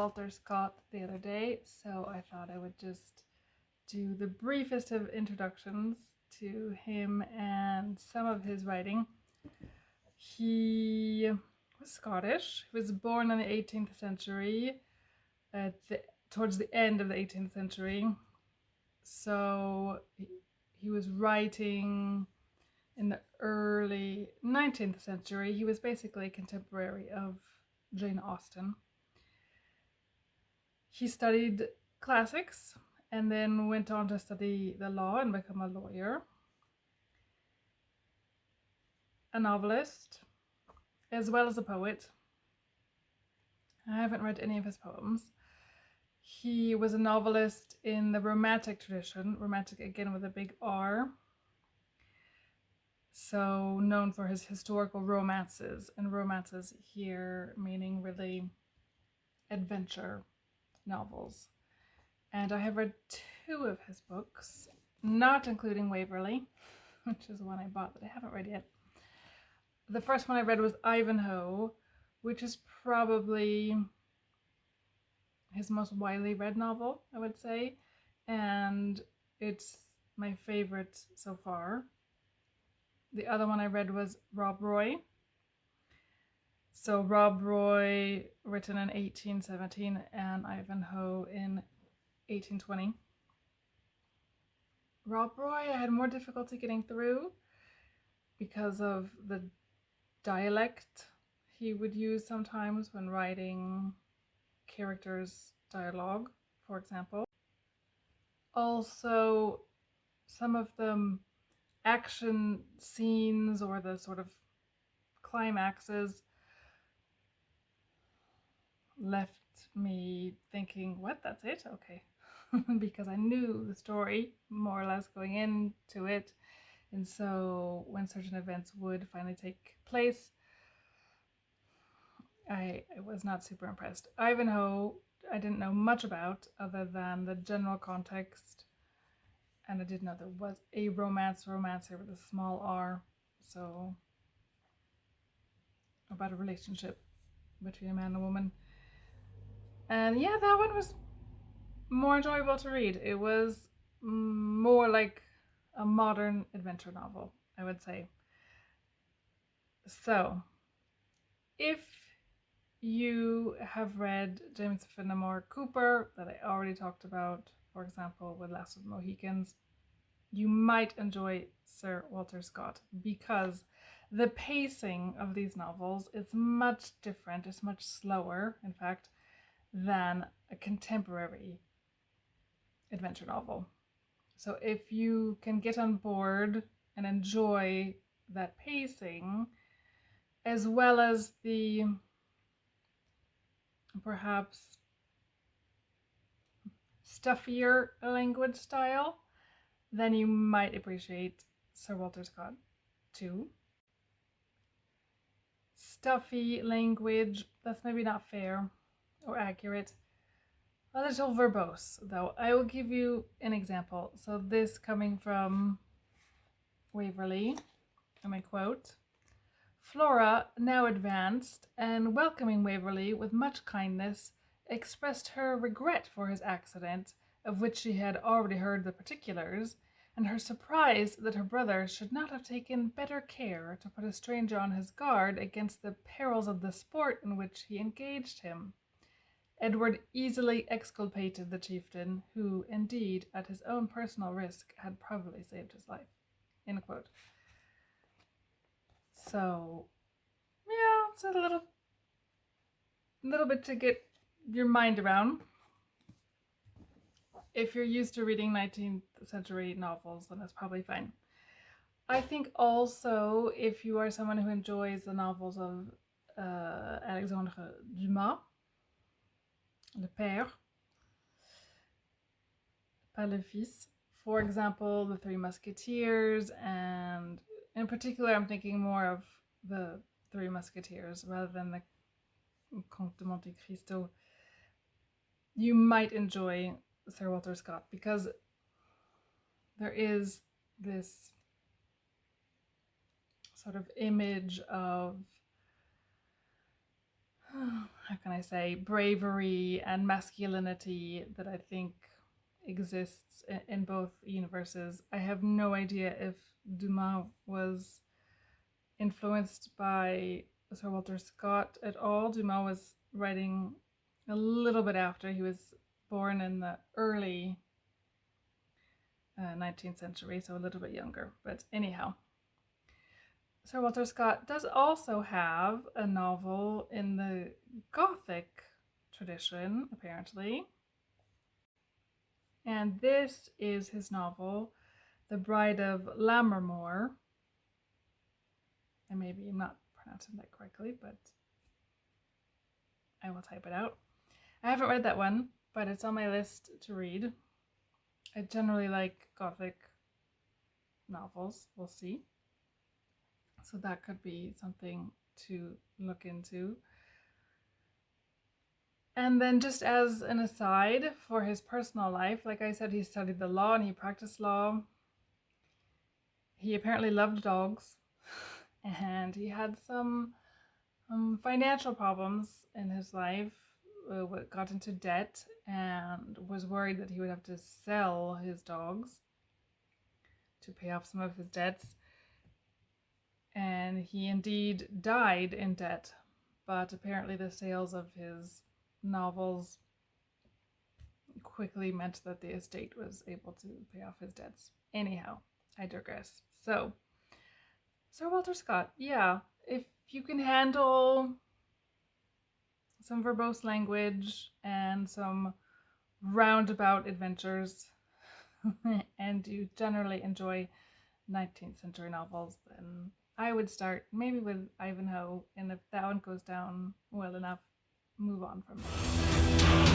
Walter Scott the other day, so I thought I would just do the briefest of introductions to him and some of his writing. He was Scottish. He was born in the 18th century, towards the end of the 18th century. So he was writing in the early 19th century. He was basically a contemporary of Jane Austen. He studied classics and then went on to study the law and become a lawyer, a novelist, as well as a poet. I haven't read any of his poems. He was a novelist in the Romantic tradition, Romantic again with a big R. So known for his historical romances, and romances here meaning really adventure novels. And I have read 2 of his books, not including Waverley, which is one I bought that I haven't read yet. The first one I read was Ivanhoe, which is probably his most widely read novel, I would say, and it's my favorite so far. The other one I read was Rob Roy. So Rob Roy, written in 1817, and Ivanhoe in 1820. Rob Roy I had more difficulty getting through because of the dialect he would use sometimes when writing characters' dialogue, for example. Also, some of the action scenes or the sort of climaxes left me thinking, what, that's it? Okay. Because I knew the story more or less going into it. And so when certain events would finally take place, I was not super impressed. Ivanhoe, I didn't know much about other than the general context. And I did know there was a romancer with a small r. So about a relationship between a man and a woman. And yeah, that one was more enjoyable to read. It was more like a modern adventure novel, I would say. So, if you have read James Fenimore Cooper, that I already talked about, for example, with Last of the Mohicans, you might enjoy Sir Walter Scott because the pacing of these novels is much different, it's much slower, in fact, than a contemporary adventure novel. So if you can get on board and enjoy that pacing, as well as the perhaps stuffier language style, then you might appreciate Sir Walter Scott too. Stuffy language, that's maybe not fair or accurate. A little verbose, though. I will give you an example. So this coming from Waverley, and I quote, Flora, now advanced, and welcoming Waverley with much kindness, expressed her regret for his accident, of which she had already heard the particulars, and her surprise that her brother should not have taken better care to put a stranger on his guard against the perils of the sport in which he engaged him. Edward easily exculpated the chieftain, who, indeed, at his own personal risk, had probably saved his life. End quote. So, yeah, it's a little bit to get your mind around. If you're used to reading 19th century novels, then it's probably fine. I think also if you are someone who enjoys the novels of Alexandre Dumas, Le Père, pas le fils, for example, The Three Musketeers, and in particular I'm thinking more of the Three Musketeers rather than the Comte de Monte Cristo, you might enjoy Sir Walter Scott because there is this sort of image of how can I say, bravery and masculinity that I think exists in both universes. I have no idea if Dumas was influenced by Sir Walter Scott at all. Dumas was writing a little bit after. He was born in the early 19th century, so a little bit younger. But anyhow, Sir Walter Scott does also have a novel in the Gothic tradition, apparently. And this is his novel, The Bride of Lammermoor. And maybe I'm not pronouncing that correctly, but I will type it out. I haven't read that one, but it's on my list to read. I generally like Gothic novels. We'll see. So that could be something to look into. And then, just as an aside for his personal life, like I said, he studied the law and he practiced law. He apparently loved dogs, and he had some financial problems in his life. Got into debt and was worried that he would have to sell his dogs to pay off some of his debts. And he indeed died in debt, but apparently the sales of his novels quickly meant that the estate was able to pay off his debts. Anyhow, I digress. So, Sir Walter Scott, yeah, if you can handle some verbose language and some roundabout adventures, and you generally enjoy 19th century novels, then I would start maybe with Ivanhoe, and if that one goes down well enough, move on from there.